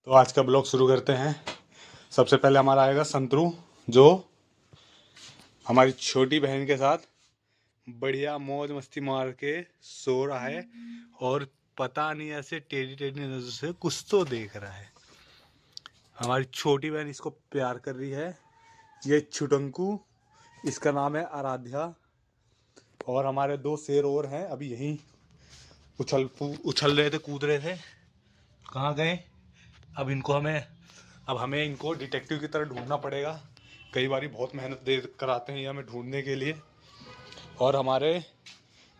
तो आज का ब्लॉग शुरू करते हैं। सबसे पहले हमारा आएगा संतरू, जो हमारी छोटी बहन के साथ बढ़िया मौज मस्ती मार के सो रहा है और पता नहीं ऐसे टेढ़ी टेढ़ी नजर से कुछ तो देख रहा है। हमारी छोटी बहन इसको प्यार कर रही है। ये छुटंकू, इसका नाम है आराध्या। और हमारे दो शेर और हैं, अभी यहीं उछल रहे थे, कूद रहे थे। कहाँ गए? अब हमें इनको डिटेक्टिव की तरह ढूंढना पड़ेगा। कई बारी बहुत मेहनत दे कर आते हैं ये हमें ढूंढने के लिए। और हमारे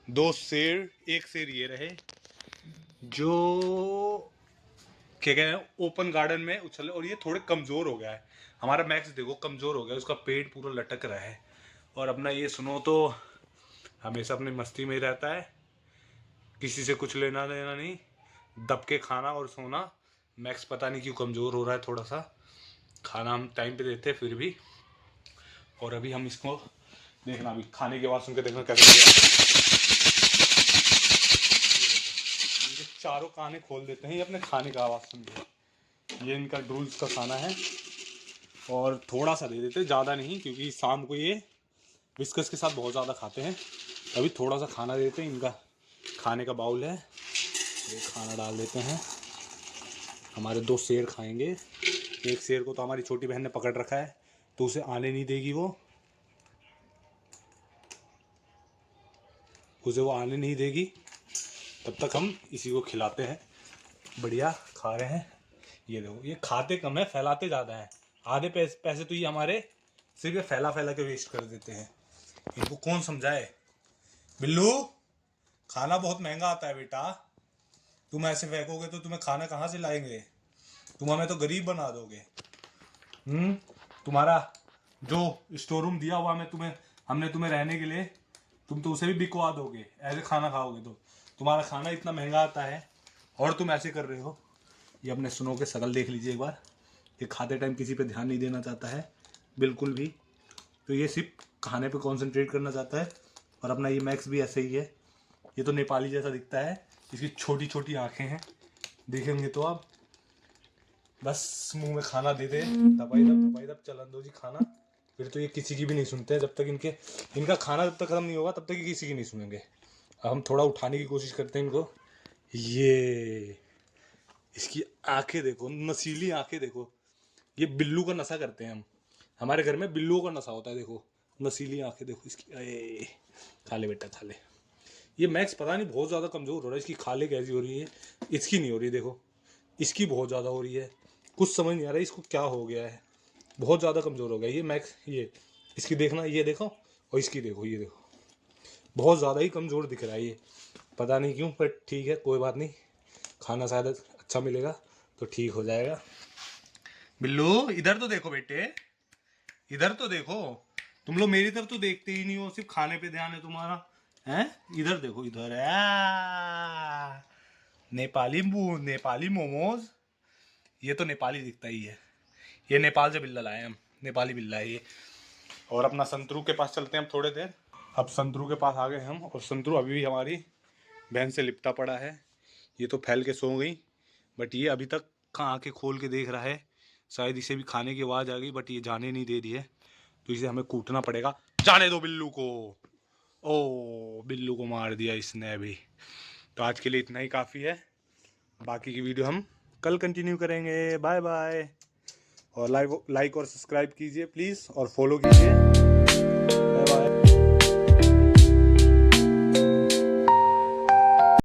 दो शेर, एक शेर ये रहे जो क्या कहते हैं ओपन गार्डन में उछल, और ये थोड़े कमज़ोर हो गया है। हमारा मैक्स देखो कमज़ोर हो गया, उसका पेट पूरा लटक रहा है। और अपना ये सुनो तो हमेशा अपनी मस्ती में ही रहता है, किसी से कुछ लेना देना नहीं, दब के खाना और सोना। मैक्स पता नहीं क्यों कमज़ोर हो रहा है थोड़ा सा। खाना हम टाइम पे देते हैं फिर भी। और अभी हम इसको देखना, अभी खाने की आवाज़ सुन के देखना कैसे इनके चारों काने खोल देते हैं ये अपने खाने का आवाज़ सुन के। ये इनका ड्रूल्स का खाना है और थोड़ा सा दे देते हैं, ज़्यादा नहीं, क्योंकि शाम को ये विस्कस के साथ बहुत ज़्यादा खाते हैं। अभी थोड़ा सा खाना देते हैं, इनका खाने का बाउल है, ये खाना डाल देते हैं। हमारे दो शेर खाएंगे। एक शेर को तो हमारी छोटी बहन ने पकड़ रखा है, तो उसे आने नहीं देगी उसे वो आने नहीं देगी। तब तक हम इसी को खिलाते हैं। बढ़िया खा रहे हैं। ये देखो, ये खाते कम है, फैलाते ज़्यादा है। आधे पैसे तो ये हमारे सिर्फ फैला फैला के वेस्ट कर देते हैं। इनको कौन समझाए? बिल्लू, खाना बहुत महंगा आता है बेटा, तुम ऐसे फेंकोगे तो तुम्हें खाना कहाँ से लाएंगे? तुम हमें तो गरीब बना दोगे। तुम्हारा जो स्टोर रूम दिया हुआ हमने तुम्हें रहने के लिए, तुम तो उसे भी बिकवा दोगे ऐसे खाना खाओगे तो। तुम्हारा खाना इतना महंगा आता है और तुम ऐसे कर रहे हो। ये अपने सुनो के शकल देख लीजिए एक बार। ये खाते टाइम किसी पे ध्यान नहीं देना चाहता है बिल्कुल भी। तो ये सिर्फ खाने पे कंसंट्रेट करना चाहता है। और अपना ये मैक्स भी ऐसे ही है। ये तो नेपाली जैसा दिखता है, इसकी छोटी छोटी आँखें हैं, देखेंगे तो आप। बस मुंह में खाना दे दे, दबाई दब चलन दो जी खाना। फिर तो ये किसी की भी नहीं सुनते हैं। जब तक इनका खाना जब तक खत्म नहीं होगा तब तक ये किसी की नहीं सुनेंगे। अब हम थोड़ा उठाने की कोशिश करते हैं इनको। ये इसकी आंखें देखो, नसीली आंखें देखो। ये बिल्लू का नशा करते हैं हम। हमारे घर में बिल्लुओं का नशा होता है। देखो नसीली आंखें देखो इसकी। अरे खा ले बेटा खा ले। ये मैक्स पता नहीं बहुत ज़्यादा कमज़ोर हो रहा है। इसकी खाले कैसी हो रही है, इसकी नहीं हो रही। देखो इसकी बहुत ज़्यादा हो रही है। कुछ समझ नहीं आ रहा है इसको क्या हो गया है। बहुत ज़्यादा कमज़ोर हो गया ये मैक्स। ये इसकी देखना, ये देखो, और इसकी देखो, ये देखो, बहुत ज़्यादा ही कमज़ोर दिख रहा है ये। पता नहीं क्यों, पर ठीक है कोई बात नहीं। खाना शायद अच्छा मिलेगा तो ठीक हो जाएगा। बिल्लू इधर तो देखो बेटे, इधर तो देखो। तुम लोग मेरी तरफ तो देखते ही नहीं हो, सिर्फ खाने पे ध्यान है तुम्हारा। हैं? इधर देखो, इधर है नेपाली मोमोज। ये तो नेपाली दिखता ही है। ये नेपाल से बिल्ला लाए हम, नेपाली बिल्ला है ये। और अपना संतरू के पास चलते हैं हम थोड़े देर। अब संतरू के पास आ गए हम, और संतरू अभी भी हमारी बहन से लिपटा पड़ा है। ये तो फैल के सो गई, बट ये अभी तक आंखें खोल के देख रहा है। शायद इसे भी खाने की आवाज़ आ गई, बट ये जाने नहीं दे रही है। तो इसे हमें कूटना पड़ेगा। जाने दो बिल्लू को। ओ बिल्लू को मार दिया इसने अभी। तो आज के लिए इतना ही काफ़ी है। बाकी की वीडियो हम कल कंटिन्यू करेंगे। Bye bye. और लाइक और सब्सक्राइब कीजिए प्लीज़, और फॉलो कीजिए।